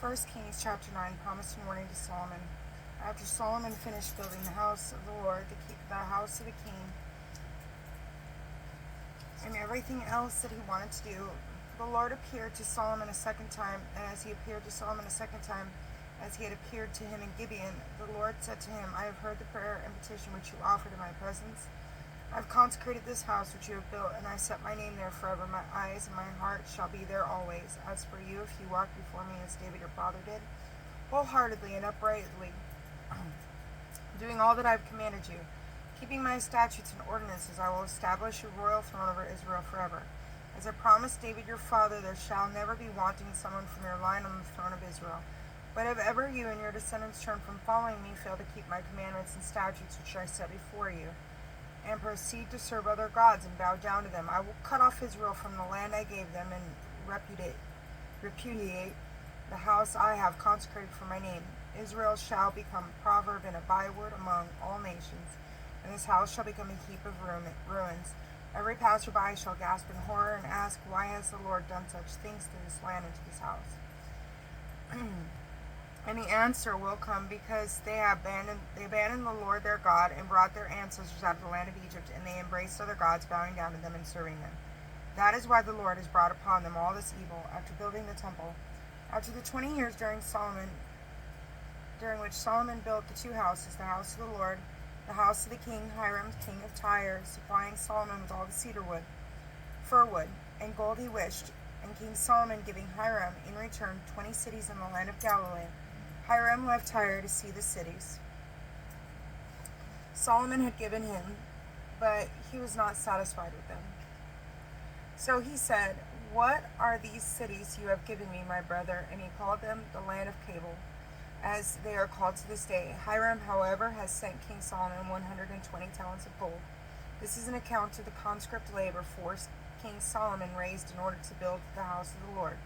1 Kings chapter 9, promise and warning to Solomon. After Solomon finished building the house of the Lord, the house of the king, and everything else that he wanted to do, the Lord appeared to Solomon a second time, and as he appeared to Solomon a second time, as he had appeared to him in Gibeon, the Lord said to him, I have heard the prayer and petition which you offered in my presence. I have consecrated this house which you have built, and I set my name there forever. My eyes and my heart shall be there always. As for you, if you walk before me as David your father did, wholeheartedly and uprightly, doing all that I have commanded you, keeping my statutes and ordinances, I will establish your royal throne over Israel forever. As I promised David your father, there shall never be wanting someone from your line on the throne of Israel. But if ever you and your descendants turn from following me, fail to keep my commandments and statutes which I set before you, and proceed to serve other gods and bow down to them, I will cut off Israel from the land I gave them and repudiate the house I have consecrated for my name. Israel shall become a proverb and a byword among all nations, and this house shall become a heap of ruins. Every passerby shall gasp in horror and ask, why has the Lord done such things to this land and to this house? And the answer will come, because they abandoned the Lord their God and brought their ancestors out of the land of Egypt, and they embraced other gods, bowing down to them and serving them. That is why the Lord has brought upon them all this evil after building the temple. After the 20 years during which Solomon built the two houses, the house of the Lord, the house of the king Hiram, king of Tyre, supplying Solomon with all the cedar wood, fir wood, and gold he wished, and King Solomon giving Hiram in return 20 cities in the land of Galilee. Hiram left Tyre to see the cities Solomon had given him, but he was not satisfied with them. So he said, what are these cities you have given me, my brother? And he called them the land of Cabul, as they are called to this day. Hiram, however, has sent King Solomon 120 talents of gold. This is an account of the conscript labor force King Solomon raised in order to build the house of the Lord,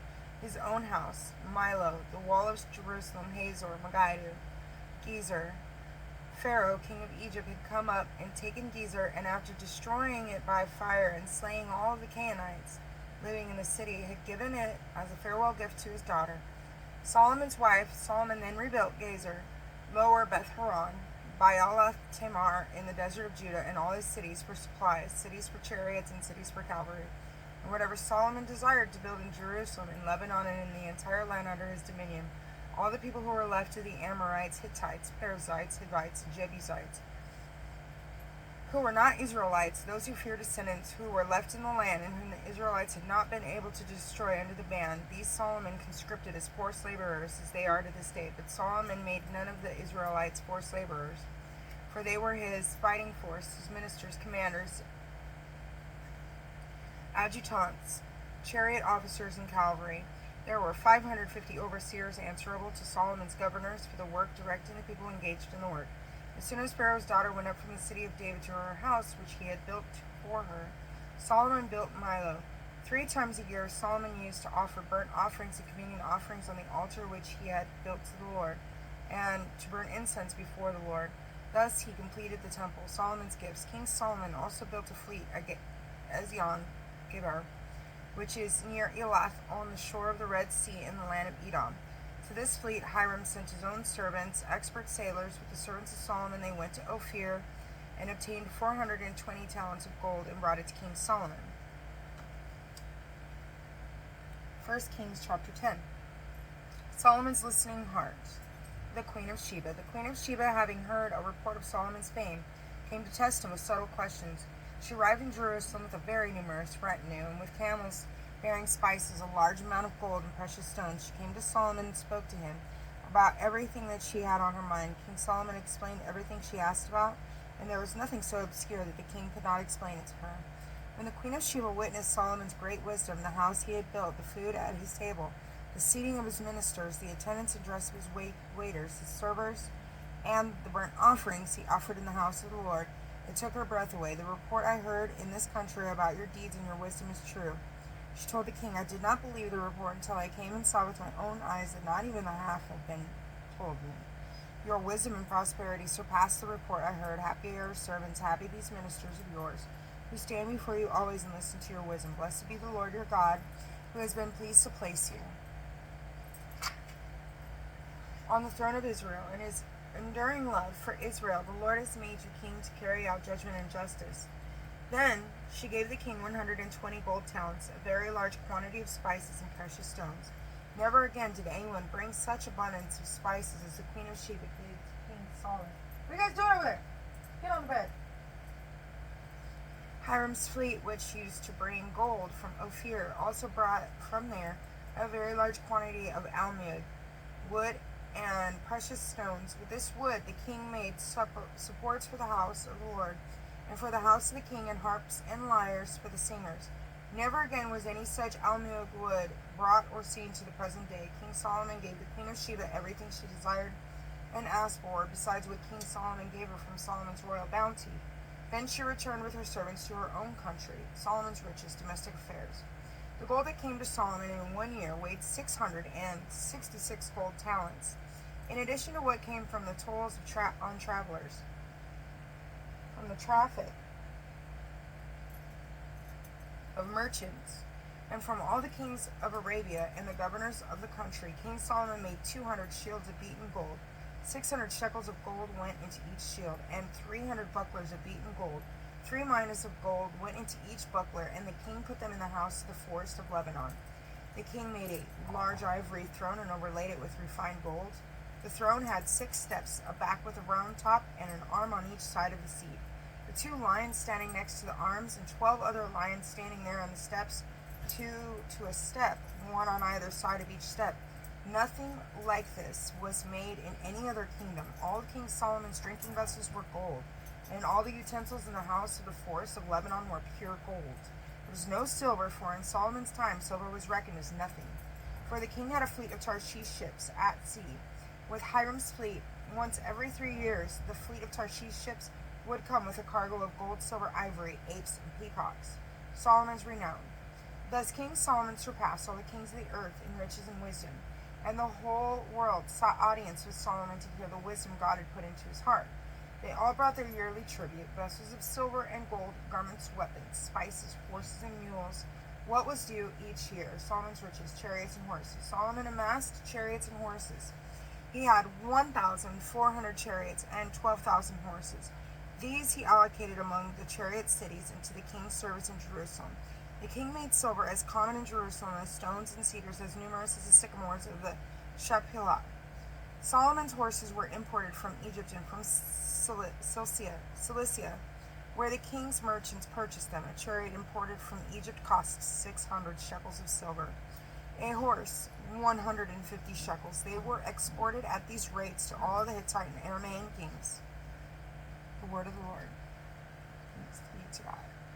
his own house, Milo, the wall of Jerusalem, Hazor, Megiddo, Gezer. Pharaoh, king of Egypt, had come up and taken Gezer, and after destroying it by fire and slaying all of the Canaanites living in the city, had given it as a farewell gift to his daughter. Solomon's wife. Solomon then rebuilt Gezer, Lower Beth-horon, Baalath Tamar in the desert of Judah, and all his cities for supplies, cities for chariots, and cities for cavalry. And whatever Solomon desired to build in Jerusalem, in Lebanon, and in the entire land under his dominion, all the people who were left of the Amorites, Hittites, Perizzites, Hivites, and Jebusites, who were not Israelites, those who feared descendants, who were left in the land, and whom the Israelites had not been able to destroy under the ban, these Solomon conscripted as forced laborers, as they are to this day. But Solomon made none of the Israelites forced laborers, for they were his fighting force, his ministers, commanders, adjutants, chariot officers, and cavalry. There were 550 overseers answerable to Solomon's governors for the work, directing the people engaged in the work. As soon as Pharaoh's daughter went up from the city of David to her house, which he had built for her, Solomon built Milo. 3 times a year Solomon used to offer burnt offerings and communion offerings on the altar which he had built to the Lord, and to burn incense before the Lord. Thus he completed the temple. Solomon's gifts. King Solomon also built a fleet at Ezion-Geber, which is near Elath, on the shore of the Red Sea in the land of Edom. To this fleet Hiram sent his own servants, expert sailors. With the servants of Solomon they went to Ophir and obtained 420 talents of gold and brought it to King Solomon. 1 Kings chapter 10. Solomon's listening heart. The Queen of Sheba. The Queen of Sheba, having heard a report of Solomon's fame, came to test him with subtle questions. She arrived in Jerusalem with a very numerous retinue, and with camels bearing spices, a large amount of gold and precious stones. She came to Solomon and spoke to him about everything that she had on her mind. King Solomon explained everything she asked about, and there was nothing so obscure that the king could not explain it to her. When the Queen of Sheba witnessed Solomon's great wisdom, the house he had built, the food at his table, the seating of his ministers, the attendance and dress of his waiters, his servers, and the burnt offerings he offered in the house of the Lord, it took her breath away. The report I heard in this country about your deeds and your wisdom is true. She told the king, I did not believe the report until I came and saw with my own eyes that not even the half had been told me. Your wisdom and prosperity surpass the report I heard. Happy are your servants, happy these ministers of yours, who stand before you always and listen to your wisdom. Blessed be the Lord your God, who has been pleased to place you. on the throne of Israel, and his enduring love for Israel, the Lord has made you king to carry out judgment and justice. Then she gave the king 120 gold talents, a very large quantity of spices and precious stones. Never again did anyone bring such abundance of spices as the Queen of Sheba gave to King Solomon. What are you guys doing over there? Get on the bed. Hiram's fleet, which used to bring gold from Ophir, also brought from there a very large quantity of almug, wood, and precious stones. With this wood the king made supports for the house of the Lord, and for the house of the king, and harps and lyres for the singers. Never again was any such almug wood brought or seen to the present day. King Solomon gave the Queen of Sheba everything she desired and asked for, besides what King Solomon gave her from Solomon's royal bounty. Then she returned with her servants to her own country, Solomon's riches, domestic affairs. The gold that came to Solomon in 1 year weighed 666 gold talents, in addition to what came from the tolls of on travelers, from the traffic of merchants, and from all the kings of Arabia and the governors of the country. King Solomon made 200 shields of beaten gold. 600 shekels of gold went into each shield, and 300 bucklers of beaten gold. 3 minas of gold went into each buckler, and the king put them in the house of the forest of Lebanon. The king made a large ivory throne and overlaid it with refined gold. The throne had 6 steps, a back with a round top, and an arm on each side of the seat. The 2 lions standing next to the arms, and 12 other lions standing there on the steps, 2 to a step, 1 on either side of each step. Nothing like this was made in any other kingdom. All King Solomon's drinking vessels were gold, and all the utensils in the house of the forest of Lebanon were pure gold. There was no silver, for in Solomon's time silver was reckoned as nothing. For the king had a fleet of Tarshish ships at sea. With Hiram's fleet, once every 3 years, the fleet of Tarshish ships would come with a cargo of gold, silver, ivory, apes, and peacocks. Solomon's renown. Thus King Solomon surpassed all the kings of the earth in riches and wisdom, and the whole world sought audience with Solomon to hear the wisdom God had put into his heart. They all brought their yearly tribute, vessels of silver and gold, garments, weapons, spices, horses, and mules, what was due each year, Solomon's riches, chariots, and horses. Solomon amassed chariots and horses. He had 1,400 chariots and 12,000 horses. These he allocated among the chariot cities and to the king's service in Jerusalem. The king made silver as common in Jerusalem as stones and cedars as numerous as the sycamores of the Shephelah. Solomon's horses were imported from Egypt and from Cilicia, where the king's merchants purchased them. A chariot imported from Egypt cost 600 shekels of silver. A horse, 150 shekels. They were exported at these rates to all the Hittite and Aramaean kings. The word of the Lord. Thanks be to God.